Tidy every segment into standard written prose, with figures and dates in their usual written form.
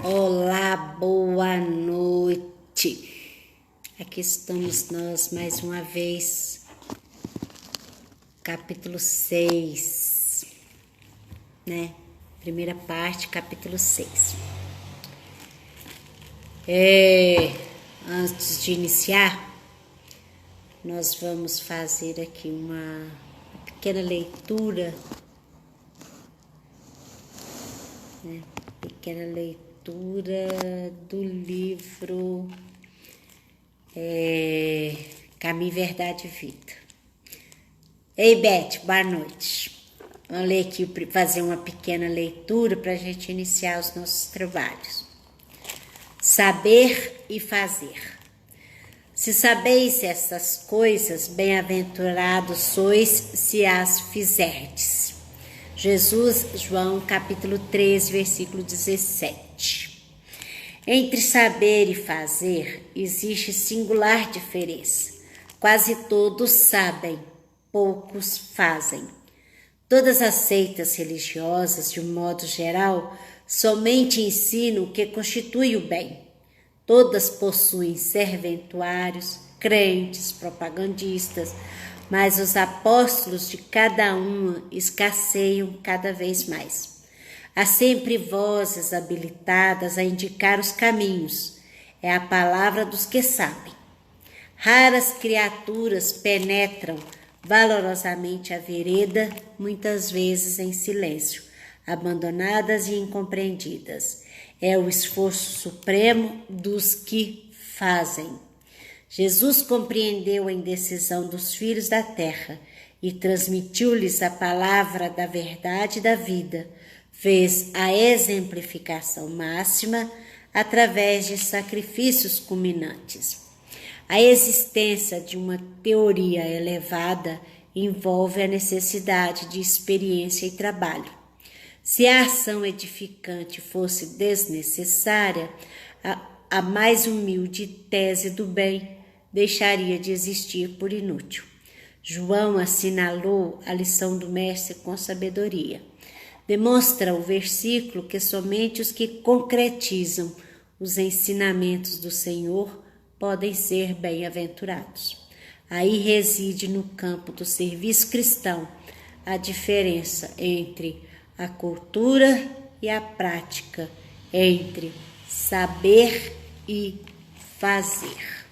Olá, boa noite. Aqui estamos nós mais uma vez, capítulo 6, né? Primeira parte, capítulo 6. Antes de iniciar, nós vamos fazer aqui uma pequena leitura, né? Pequena leitura do livro Caminho, Verdade e Vida. Ei, Beth, boa noite. Vamos ler aqui, fazer uma pequena leitura para a gente iniciar os nossos trabalhos. Saber e fazer. Se sabeis essas coisas, bem-aventurados sois se as fizerdes. Jesus, João, capítulo 13, versículo 17. Entre saber e fazer existe singular diferença. Quase todos sabem, poucos fazem. Todas as seitas religiosas, de um modo geral, somente ensinam o que constitui o bem. Todas possuem serventuários, crentes, propagandistas, mas os apóstolos de cada uma escasseiam cada vez mais. Há sempre vozes habilitadas a indicar os caminhos. É a palavra dos que sabem. Raras criaturas penetram valorosamente a vereda, muitas vezes em silêncio, abandonadas e incompreendidas. É o esforço supremo dos que fazem. Jesus compreendeu a indecisão dos filhos da terra e transmitiu-lhes a palavra da verdade e da vida. Fez a exemplificação máxima através de sacrifícios culminantes. A existência de uma teoria elevada envolve a necessidade de experiência e trabalho. Se a ação edificante fosse desnecessária, a mais humilde tese do bem deixaria de existir por inútil. João assinalou a lição do mestre com sabedoria. Demonstra o versículo que somente os que concretizam os ensinamentos do Senhor podem ser bem-aventurados. Aí reside no campo do serviço cristão a diferença entre a cultura e a prática, entre saber e fazer.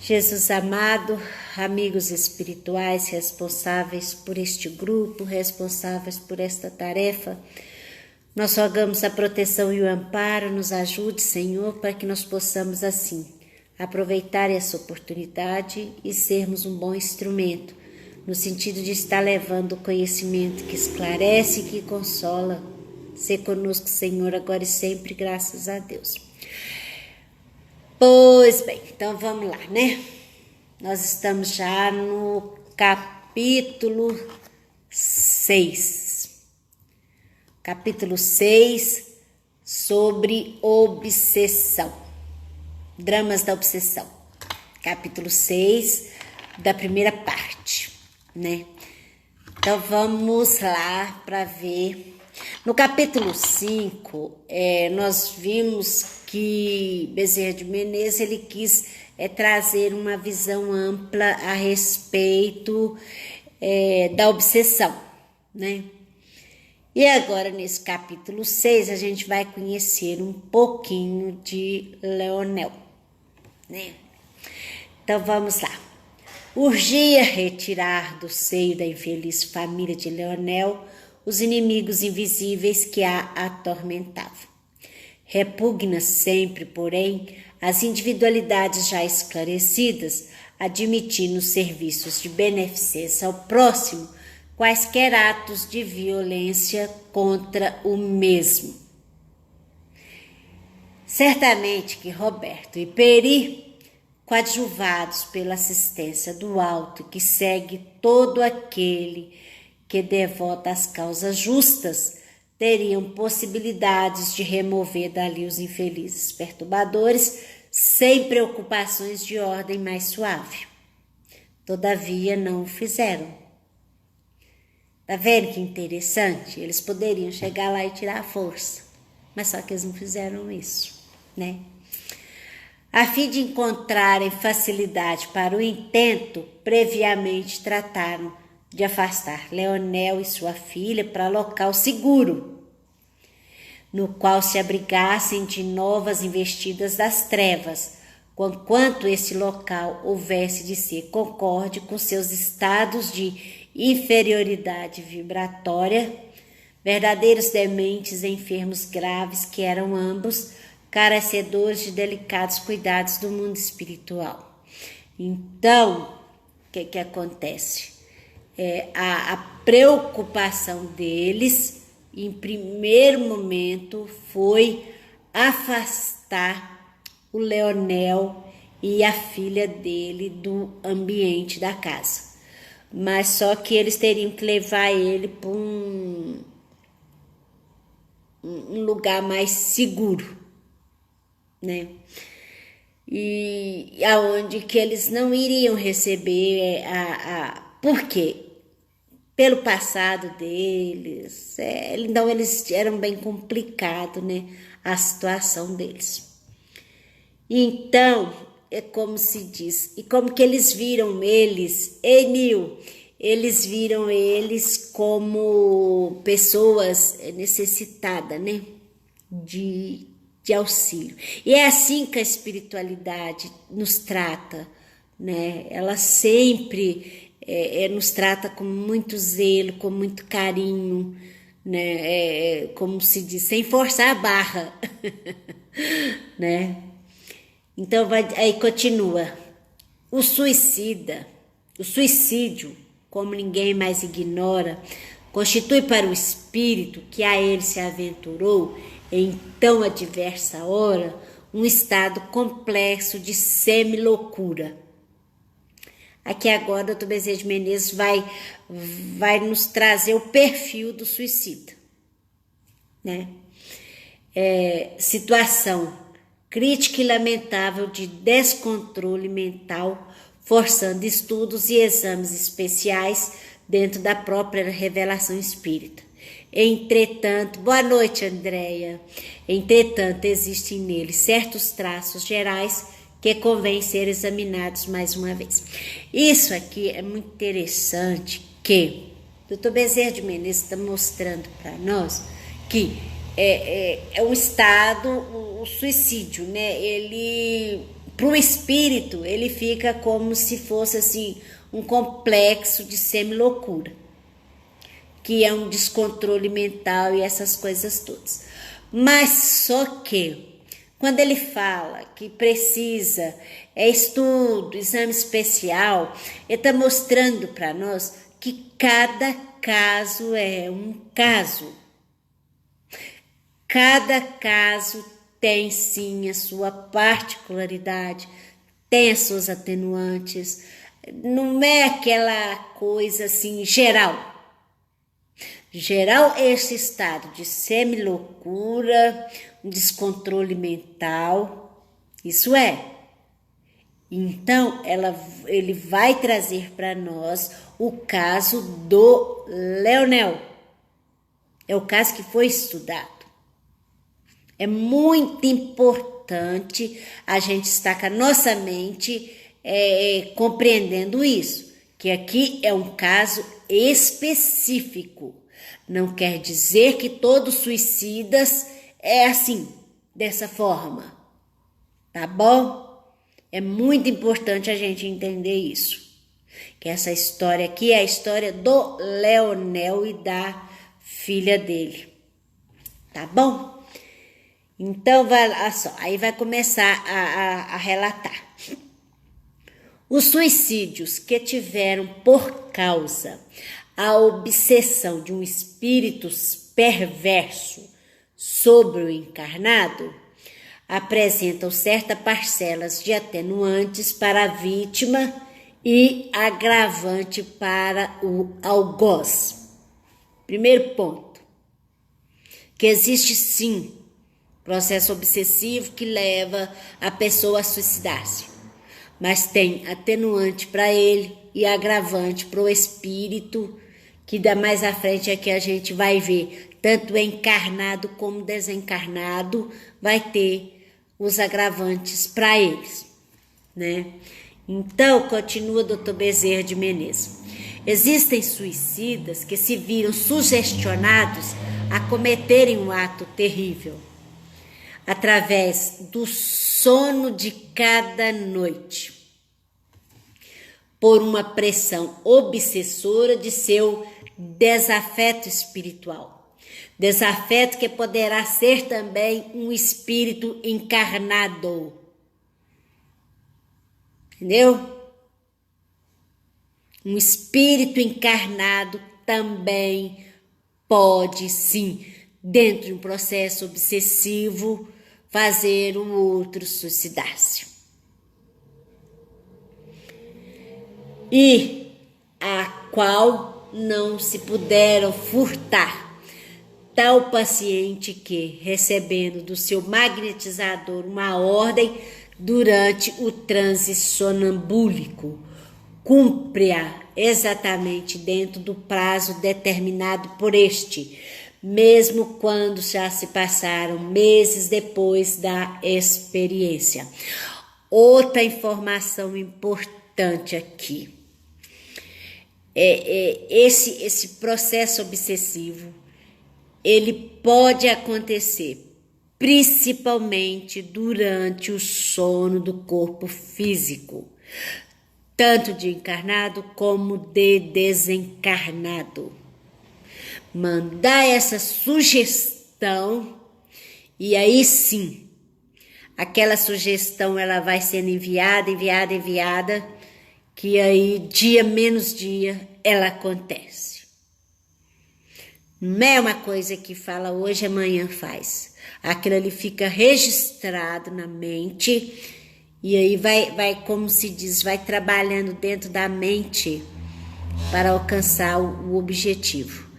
Jesus amado, amigos espirituais responsáveis por este grupo, responsáveis por esta tarefa, nós rogamos a proteção e o amparo, nos ajude, Senhor, para que nós possamos assim aproveitar essa oportunidade e sermos um bom instrumento, no sentido de estar levando o conhecimento que esclarece e que consola. Sê conosco, Senhor, agora e sempre, graças a Deus. Pois bem, então vamos lá, né? Nós estamos já no capítulo 6. Capítulo 6, sobre obsessão. Dramas da obsessão. Capítulo 6, da primeira parte, né? Então vamos lá para ver. No capítulo 5, nós vimos que Bezerra de Menezes ele quis trazer uma visão ampla a respeito da obsessão, né? E agora, nesse capítulo 6, a gente vai conhecer um pouquinho de Leonel, né? Então, vamos lá. Urgia retirar do seio da infeliz família de Leonel os inimigos invisíveis que a atormentavam. Repugna sempre, porém, as individualidades já esclarecidas, admitindo serviços de beneficência ao próximo, quaisquer atos de violência contra o mesmo. Certamente que Roberto e Peri, coadjuvados pela assistência do alto que segue todo aquele que devota as causas justas, teriam possibilidades de remover dali os infelizes perturbadores sem preocupações de ordem mais suave. Todavia não o fizeram. Tá vendo que interessante? Eles poderiam chegar lá e tirar a força, mas só que eles não fizeram isso, né? A fim de encontrarem facilidade para o intento, previamente trataram de afastar Leonel e sua filha para local seguro, no qual se abrigassem de novas investidas das trevas, conquanto esse local houvesse de ser concorde com seus estados de inferioridade vibratória, verdadeiros dementes enfermos graves que eram ambos carecedores de delicados cuidados do mundo espiritual. Então, o que acontece? A preocupação deles, em primeiro momento, foi afastar o Leonel e a filha dele do ambiente da casa. Mas só que eles teriam que levar ele para um lugar mais seguro, né? E aonde que eles não iriam receber por quê? Pelo passado deles, então eles eram bem complicado, né? A situação deles. Então, é como se diz, e como que eles viram eles, Enil, eles viram eles como pessoas necessitadas, né? De auxílio. E é assim que a espiritualidade nos trata, né? Ela sempre nos trata com muito zelo, com muito carinho, né? Como se diz, sem forçar a barra, né? Então aí continua. O suicídio, como ninguém mais ignora, constitui para o espírito que a ele se aventurou em tão adversa hora um estado complexo de semi-loucura. Aqui agora o Dr. Bezerra de Menezes vai nos trazer o perfil do suicida, né? Situação crítica e lamentável de descontrole mental, forçando estudos e exames especiais dentro da própria revelação espírita. Entretanto, boa noite, Andréia. Entretanto, existem nele certos traços gerais que convém ser examinados mais uma vez. Isso aqui é muito interessante, que o Dr. Bezerra de Menezes está mostrando para nós que é um estado, o suicídio, né? Ele, para o espírito, ele fica como se fosse assim um complexo de semi-loucura, que é um descontrole mental e essas coisas todas. Mas só que quando ele fala que precisa estudo, exame especial, ele está mostrando para nós que cada caso é um caso. Cada caso tem sim a sua particularidade, tem as suas atenuantes, não é aquela coisa assim geral. Geral é esse estado de semi-loucura, um descontrole mental, isso é. Então, ele vai trazer para nós o caso do Leonel. É o caso que foi estudado. É muito importante a gente estar com a nossa mente compreendendo isso, que aqui é um caso específico. Não quer dizer que todos suicidas é assim, dessa forma, tá bom? É muito importante a gente entender isso, que essa história aqui é a história do Leonel e da filha dele, tá bom? Então, aí vai começar a relatar. Os suicídios que tiveram por causa a obsessão de um espírito perverso sobre o encarnado apresentam certas parcelas de atenuantes para a vítima e agravante para o algoz. Primeiro ponto, que existe sim processo obsessivo que leva a pessoa a suicidar-se, mas tem atenuante para ele e agravante para o espírito que dá mais à frente é que a gente vai ver, tanto encarnado como desencarnado, vai ter os agravantes para eles, né? Então, continua Dr. Bezerra de Menezes. Existem suicidas que se viram sugestionados a cometerem um ato terrível através do sono de cada noite, por uma pressão obsessora de seu desafeto espiritual. Desafeto que poderá ser também um espírito encarnado. Entendeu? Um espírito encarnado também pode, sim, dentro de um processo obsessivo, fazer o outro suicidar-se. E a qual não se puderam furtar tal paciente que, recebendo do seu magnetizador uma ordem durante o transe sonambúlico, cumpre-a exatamente dentro do prazo determinado por este, mesmo quando já se passaram meses depois da experiência. Outra informação importante aqui. Esse processo obsessivo, ele pode acontecer principalmente durante o sono do corpo físico, tanto de encarnado como de desencarnado. Mandar essa sugestão e aí sim, aquela sugestão ela vai sendo enviada, que aí dia menos dia ela acontece. Não é uma coisa que fala hoje, amanhã faz. Aquilo ali fica registrado na mente e aí vai, como se diz, vai trabalhando dentro da mente para alcançar o objetivo.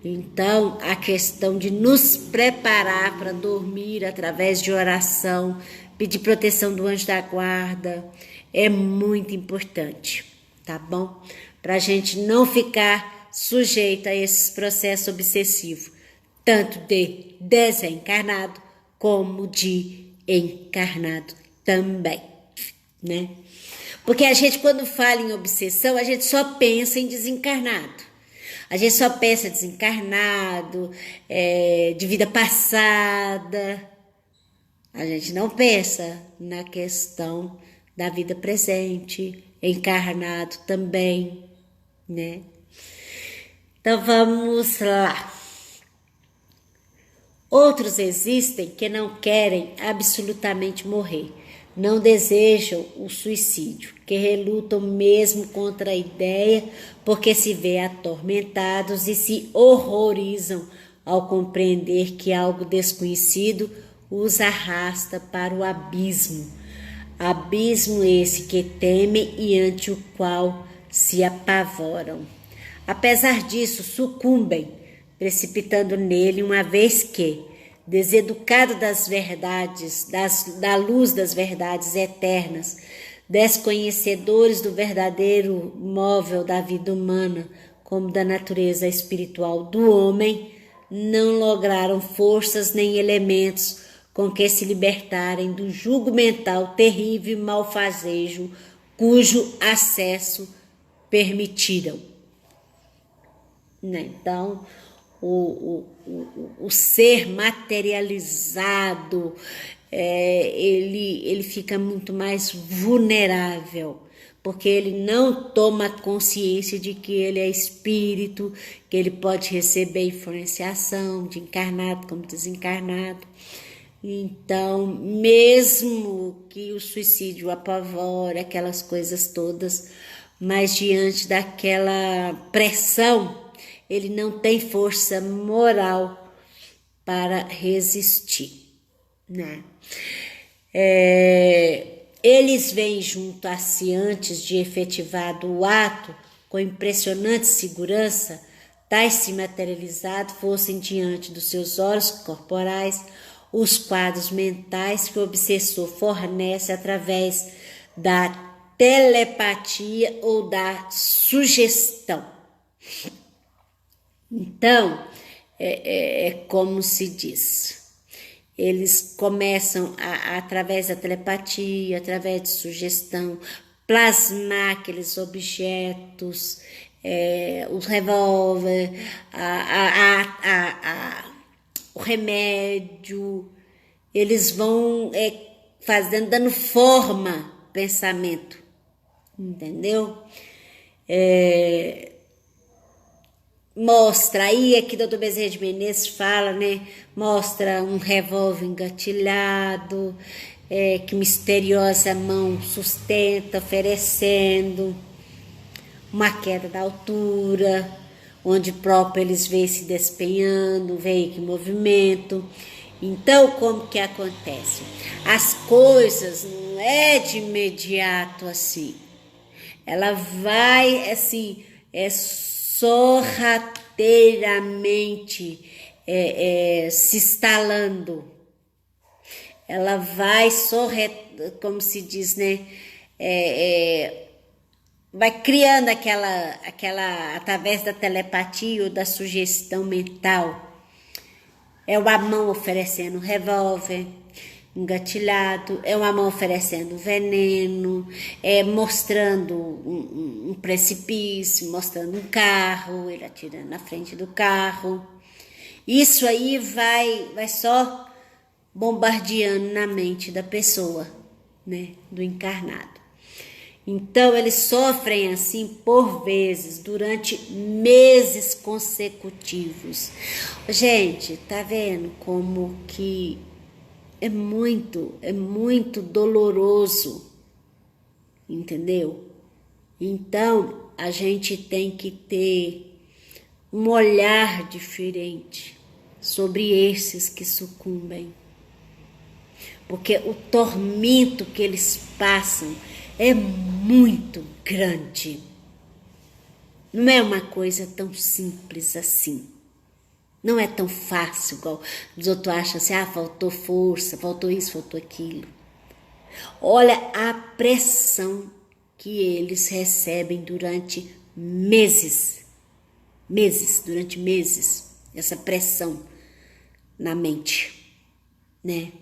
Então, a questão de nos preparar para dormir através de oração, pedir proteção do anjo da guarda, é muito importante, tá bom? Para a gente não ficar sujeito a esse processo obsessivo, tanto de desencarnado como de encarnado também, né? Porque a gente, quando fala em obsessão, a gente só pensa em desencarnado. A gente só pensa desencarnado, de vida passada. A gente não pensa na questão da vida presente, encarnado também, né? Então vamos lá. Outros existem que não querem absolutamente morrer, não desejam o suicídio, que relutam mesmo contra a ideia porque se vê atormentados e se horrorizam ao compreender que algo desconhecido os arrasta para o abismo. Abismo esse que temem e ante o qual se apavoram. Apesar disso, sucumbem, precipitando nele, uma vez que, deseducado das verdades, da luz das verdades eternas, desconhecedores do verdadeiro móvel da vida humana, como da natureza espiritual do homem, não lograram forças nem elementos com que se libertarem do jugo mental terrível e malfazejo, cujo acesso permitiram. Então, o ser materializado, ele fica muito mais vulnerável, porque ele não toma consciência de que ele é espírito, que ele pode receber influenciação de encarnado como desencarnado. Então, mesmo que o suicídio apavore, aquelas coisas todas, mas diante daquela pressão, ele não tem força moral para resistir, né? Eles vêm junto a si antes de efetivado o ato, com impressionante segurança, tais se materializado fossem diante dos seus olhos corporais os quadros mentais que o obsessor fornece através da telepatia ou da sugestão. Então, é como se diz, eles começam através da telepatia, através de sugestão, plasmar aqueles objetos, o revólver, o remédio, eles vão dando forma ao pensamento, entendeu? Mostra aí, aqui o Dr. Bezerra de Menezes fala, né? Mostra um revólver engatilhado, que misteriosa mão sustenta, oferecendo uma queda da altura, onde próprio eles veem se despenhando, veem que movimento. Então, como que acontece? As coisas não é de imediato assim. Ela vai, assim, sorrateiramente se instalando. Ela vai como se diz, né? Vai criando aquela, através da telepatia ou da sugestão mental. É uma mão oferecendo revólver engatilhado, é uma mão oferecendo veneno, mostrando um precipício, mostrando um carro, ele atirando na frente do carro. Isso aí vai só bombardeando na mente da pessoa, né, do encarnado. Então, eles sofrem assim por vezes, durante meses consecutivos. Gente, tá vendo como que é muito doloroso, entendeu? Então, a gente tem que ter um olhar diferente sobre esses que sucumbem. Porque o tormento que eles passam é muito grande. Não é uma coisa tão simples assim. Não é tão fácil, igual os outros acham assim, faltou força, faltou isso, faltou aquilo. Olha a pressão que eles recebem durante meses. Durante meses, essa pressão na mente, né?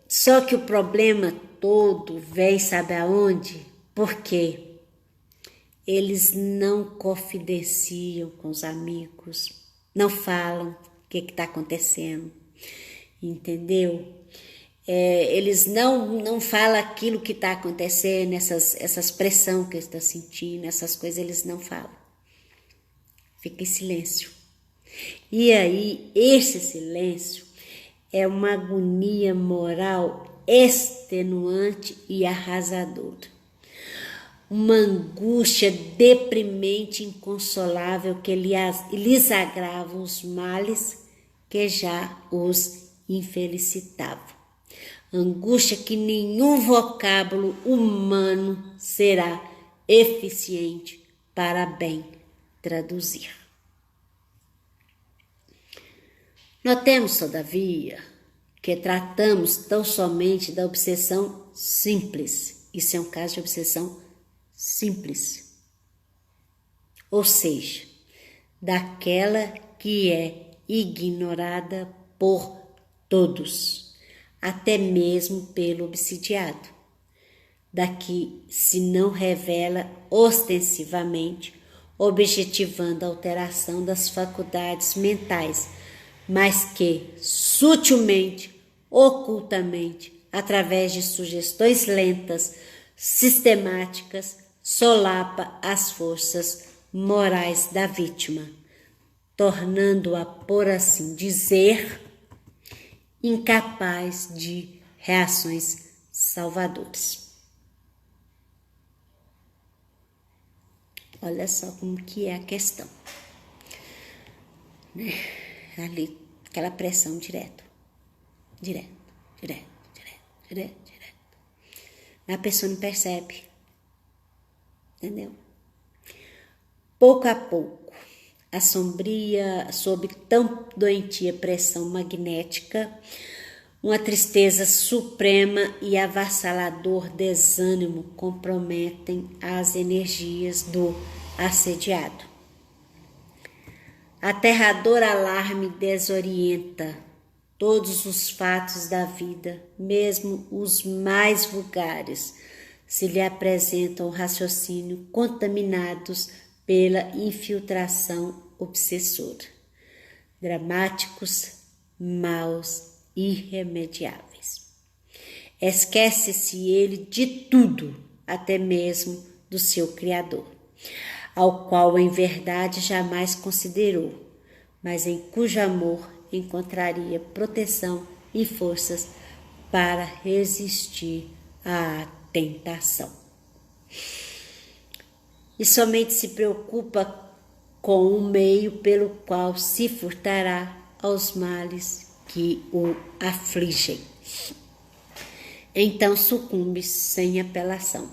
Só que o problema todo vem, sabe aonde? Porque eles não confidenciam com os amigos, não falam o que está acontecendo, entendeu? Eles não falam aquilo que está acontecendo, essas pressão que eles estão sentindo, essas coisas eles não falam. Fica em silêncio. E aí, esse silêncio é uma agonia moral extenuante e arrasadora. Uma angústia deprimente, inconsolável, que lhes agrava os males que já os infelicitavam. Angústia que nenhum vocábulo humano será eficiente para bem traduzir. Notemos, todavia, que tratamos tão somente da obsessão simples. Isso é um caso de obsessão simples. Ou seja, daquela que é ignorada por todos, até mesmo pelo obsidiado, da que se não revela ostensivamente, objetivando a alteração das faculdades mentais, mas que sutilmente, ocultamente, através de sugestões lentas, sistemáticas, solapa as forças morais da vítima, tornando-a, por assim dizer, incapaz de reações salvadoras. Olha só como que é a questão, né? Ali, aquela pressão direto. A pessoa não percebe, entendeu? Pouco a pouco, sob tão doentia pressão magnética, uma tristeza suprema e avassalador desânimo comprometem as energias do assediado. Aterrador alarme desorienta todos os fatos da vida, mesmo os mais vulgares, se lhe apresentam o raciocínio contaminados pela infiltração obsessora. Dramáticos, maus, irremediáveis. Esquece-se ele de tudo, até mesmo do seu Criador, ao qual em verdade jamais considerou, mas em cujo amor encontraria proteção e forças para resistir à tentação. E somente se preocupa com o meio pelo qual se furtará aos males que o afligem. Então sucumbe sem apelação.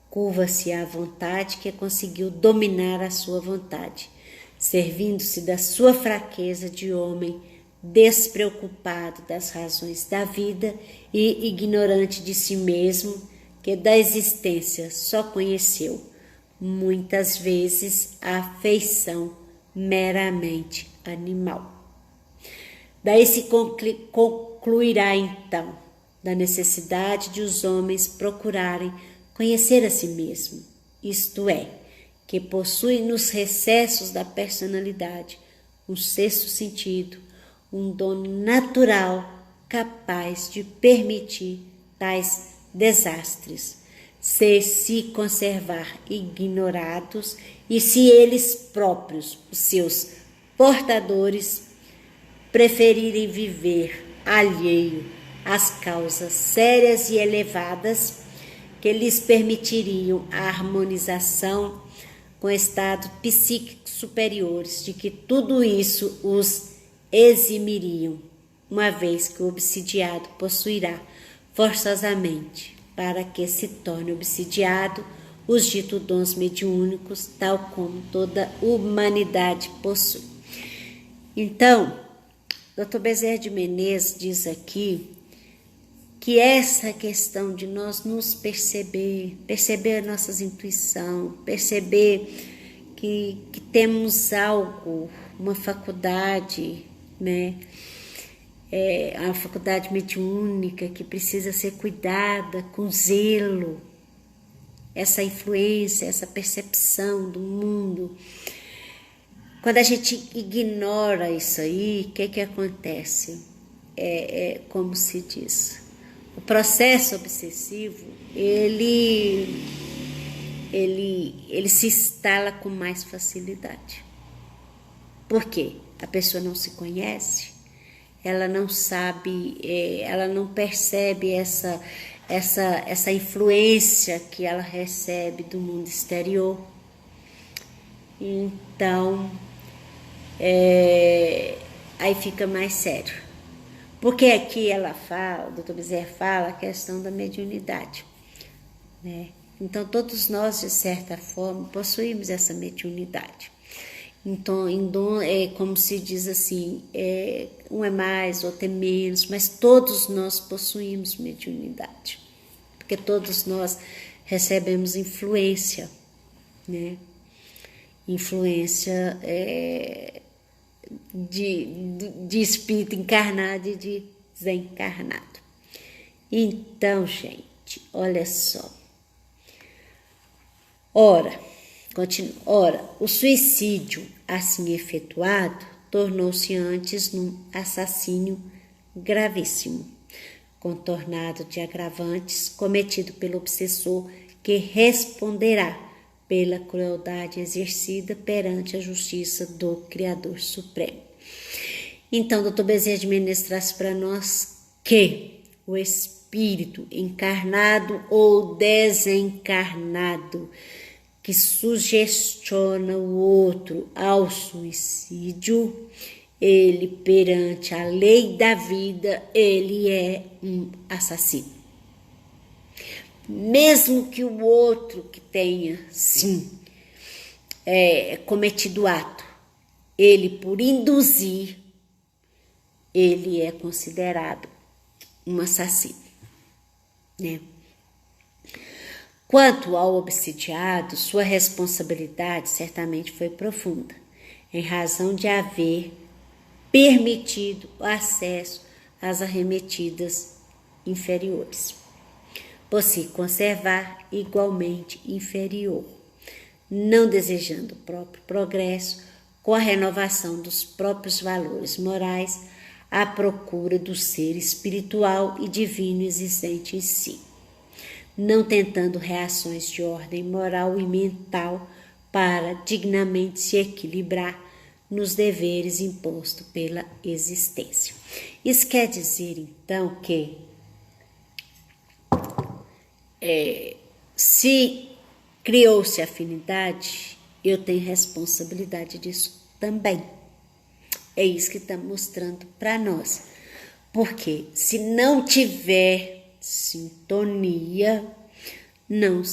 Curva-se à vontade que conseguiu dominar a sua vontade, servindo-se da sua fraqueza de homem despreocupado das razões da vida e ignorante de si mesmo, que da existência só conheceu, muitas vezes, a afeição meramente animal. Daí se concluirá, então, da necessidade de os homens procurarem conhecer a si mesmo, isto é, que possui nos recessos da personalidade um sexto sentido, um dom natural capaz de permitir tais desastres, se conservar ignorados e se eles próprios, os seus portadores, preferirem viver alheio às causas sérias e elevadas que lhes permitiriam a harmonização com estados psíquicos superiores, de que tudo isso os eximiriam, uma vez que o obsidiado possuirá forçosamente, para que se torne obsidiado, os ditos dons mediúnicos, tal como toda humanidade possui. Então, Dr. Bezerra de Menezes diz aqui que essa questão de nós nos perceber a nossas intuições, perceber que temos algo, uma faculdade, né? A faculdade mediúnica que precisa ser cuidada com zelo, essa influência, essa percepção do mundo. Quando a gente ignora isso aí, o que acontece? Como se diz, o processo obsessivo, ele se instala com mais facilidade. Por quê? A pessoa não se conhece, ela não sabe, ela não percebe essa influência que ela recebe do mundo exterior. Então, aí fica mais sério. Porque aqui ela fala, o Dr. Bezerra fala a questão da mediunidade, né? Então, todos nós, de certa forma, possuímos essa mediunidade. Então, como se diz assim, um é mais, outro é menos, mas todos nós possuímos mediunidade. Porque todos nós recebemos influência, né? Influência de espírito encarnado e de desencarnado. Então, gente, olha só. Ora, o suicídio assim efetuado tornou-se antes num assassínio gravíssimo, contornado de agravantes, cometido pelo obsessor, que responderá pela crueldade exercida perante a justiça do Criador Supremo. Então, Dr. Bezerra de Menezes traz para nós que o espírito encarnado ou desencarnado que sugestiona o outro ao suicídio, ele, perante a lei da vida, ele é um assassino. Mesmo que o outro que tenha, sim, cometido o ato, ele, por induzir, ele é considerado um assassino, né? Quanto ao obsidiado, sua responsabilidade certamente foi profunda. em razão de haver permitido o acesso às arremetidas inferiores, por se conservar igualmente inferior, não desejando o próprio progresso, com a renovação dos próprios valores morais, à procura do ser espiritual e divino existente em si, não tentando reações de ordem moral e mental para dignamente se equilibrar nos deveres impostos pela existência. Isso quer dizer, então, que se criou-se afinidade, eu tenho responsabilidade disso também. É isso que está mostrando para nós. Porque se não tiver sintonia, não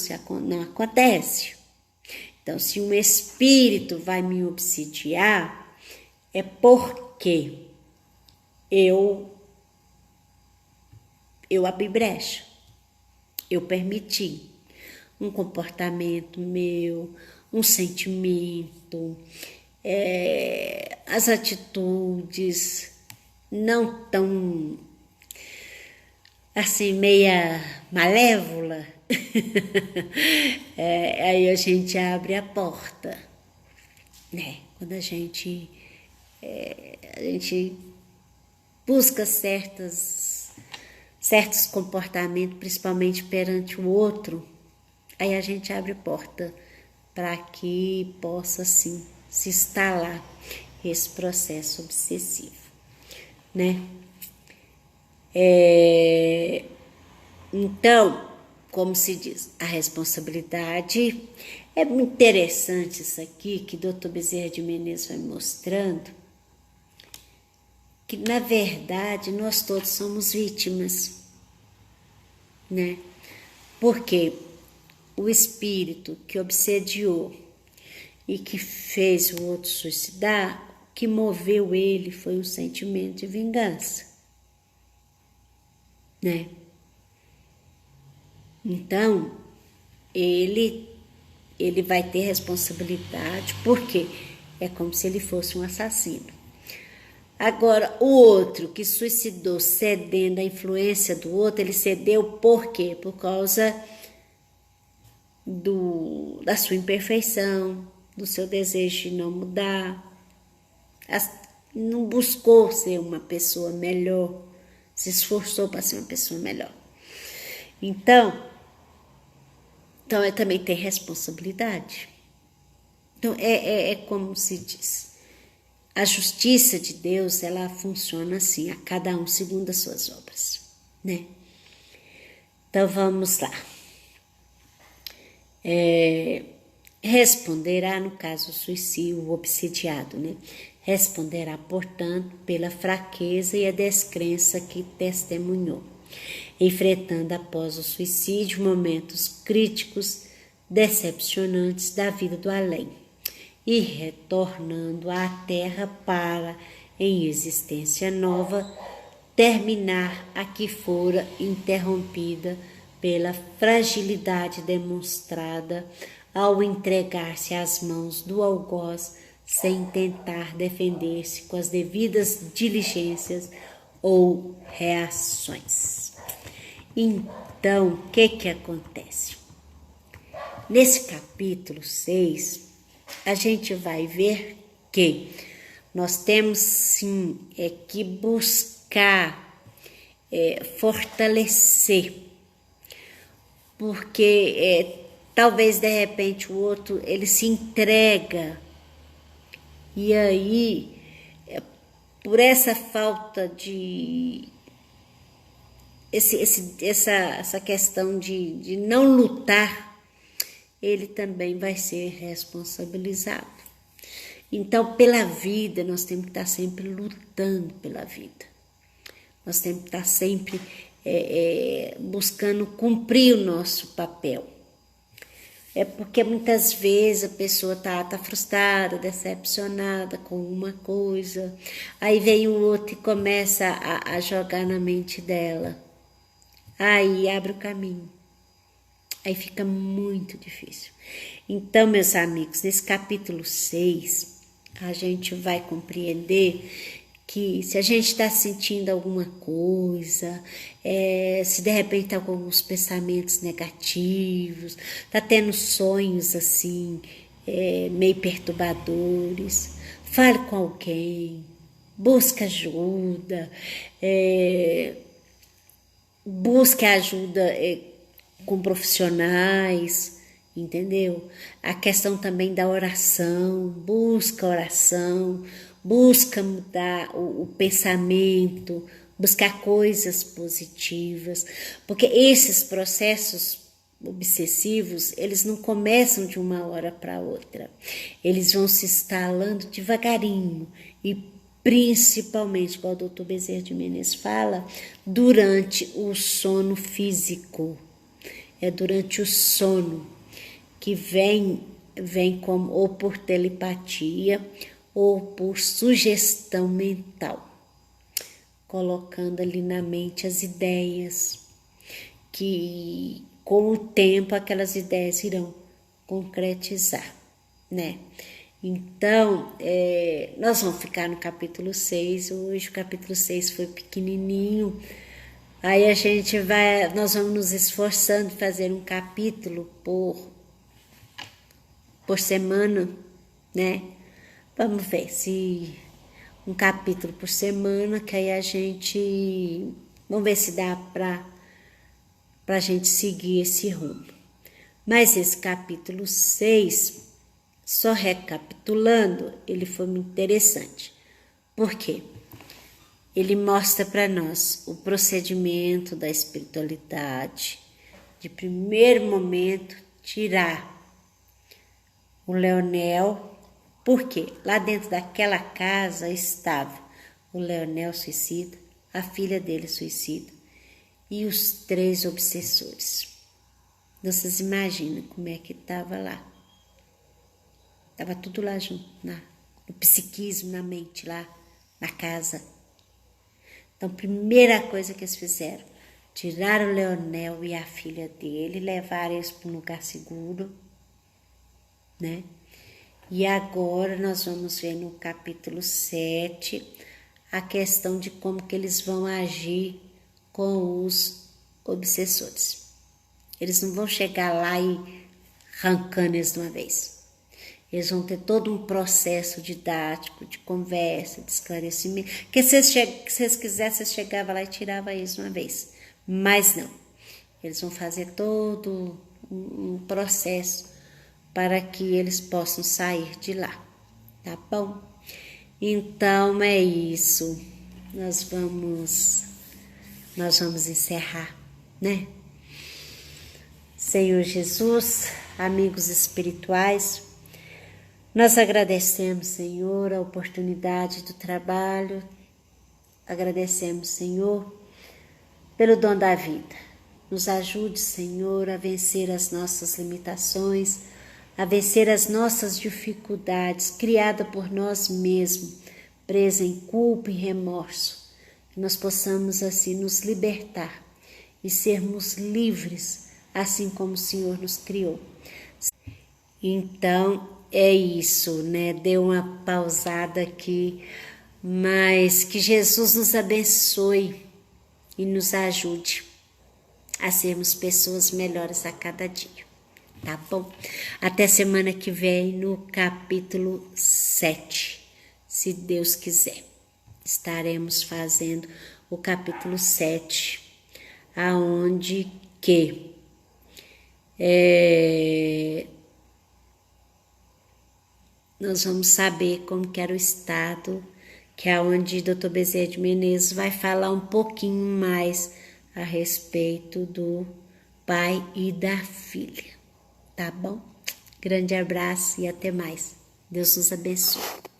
acontece. Então, se um espírito vai me obsidiar, é porque eu abri brecha, eu permiti um comportamento meu, um sentimento, as atitudes não tão assim, meia malévola, aí a gente abre a porta, né? Quando a gente busca certos comportamentos, principalmente perante o outro, aí a gente abre porta para que possa, sim, se instalar esse processo obsessivo, né? Então, como se diz, a responsabilidade é muito interessante isso aqui que o Dr. Bezerra de Menezes vai mostrando, que na verdade nós todos somos vítimas, né? Porque o espírito que obsediou e que fez o outro suicidar, o que moveu ele foi um sentimento de vingança, né? Então, ele vai ter responsabilidade, porque é como se ele fosse um assassino. Agora, o outro que suicidou cedendo à influência do outro, ele cedeu por quê? Por causa da sua imperfeição, do seu desejo de não mudar, não buscou ser uma pessoa melhor, se esforçou para ser uma pessoa melhor. Então ele também tem responsabilidade. Então, é como se diz, a justiça de Deus, ela funciona assim, a cada um segundo as suas obras, né? Então, vamos lá. Responderá, no caso o suicídio, o obsidiado, né? Responderá, portanto, pela fraqueza e a descrença que testemunhou, enfrentando após o suicídio momentos críticos, decepcionantes da vida do além, e retornando à terra para, em existência nova, terminar a que fora interrompida pela fragilidade demonstrada ao entregar-se às mãos do algoz sem tentar defender-se com as devidas diligências ou reações. Então, o que acontece? Nesse capítulo 6, a gente vai ver que nós temos sim que buscar fortalecer, porque talvez de repente o outro ele se entrega e aí por essa falta de essa questão de não lutar, ele também vai ser responsabilizado. Então, pela vida, nós temos que estar sempre lutando pela vida. Nós temos que estar sempre buscando cumprir o nosso papel. É porque muitas vezes a pessoa tá frustrada, decepcionada com uma coisa, aí vem o outro e começa a jogar na mente dela. Aí abre o caminho. Aí fica muito difícil. Então, meus amigos, nesse capítulo 6, a gente vai compreender que se a gente está sentindo alguma coisa, se de repente está com alguns pensamentos negativos, está tendo sonhos assim, meio perturbadores, fale com alguém, busque ajuda, busque ajuda com profissionais, entendeu? A questão também da oração, busca mudar o pensamento, buscar coisas positivas, porque esses processos obsessivos, eles não começam de uma hora para outra, eles vão se instalando devagarinho e principalmente, como o doutor Bezerra de Menezes fala, durante o sono físico. É durante o sono que vem como ou por telepatia ou por sugestão mental, colocando ali na mente as ideias, que com o tempo aquelas ideias irão concretizar, né? Então, nós vamos ficar no capítulo 6, hoje o capítulo 6 foi pequenininho, aí nós vamos nos esforçando em fazer um capítulo por semana, né? Vamos ver se um capítulo por semana, que aí vamos ver se dá pra gente seguir esse rumo. Mas esse capítulo 6, só recapitulando, ele foi muito interessante. Por quê? Ele mostra para nós o procedimento da espiritualidade, de primeiro momento tirar o Leonel, porque lá dentro daquela casa estava o Leonel suicida, a filha dele suicida e os 3 obsessores. Vocês imaginam como é que estava lá? Estava tudo lá junto, no psiquismo, na mente, lá na casa. Então, primeira coisa que eles fizeram, tiraram o Leonel e a filha dele, levaram eles para um lugar seguro, né? E agora nós vamos ver no capítulo 7 a questão de como que eles vão agir com os obsessores. Eles não vão chegar lá e arrancando eles de uma vez. Eles vão ter todo um processo didático, de conversa, de esclarecimento. Porque se vocês quisessem, vocês chegavam lá e tiravam eles de uma vez. Mas não. Eles vão fazer todo um processo para que eles possam sair de lá. Tá bom? Então é isso. Nós vamos encerrar, né? Senhor Jesus, amigos espirituais, nós agradecemos, Senhor, a oportunidade do trabalho, agradecemos, Senhor, pelo dom da vida. Nos ajude, Senhor, a vencer as nossas limitações, a vencer as nossas dificuldades, criadas por nós mesmos, presa em culpa e remorso, que nós possamos assim nos libertar e sermos livres, assim como o Senhor nos criou. Então, é isso, né? Deu uma pausada aqui, mas que Jesus nos abençoe e nos ajude a sermos pessoas melhores a cada dia, tá bom? Até semana que vem no capítulo 7, se Deus quiser. Estaremos fazendo o capítulo 7, aonde que nós vamos saber como que era o estado, que é onde o Dr. Bezerra de Menezes vai falar um pouquinho mais a respeito do pai e da filha, tá bom? Grande abraço e até mais. Deus nos abençoe.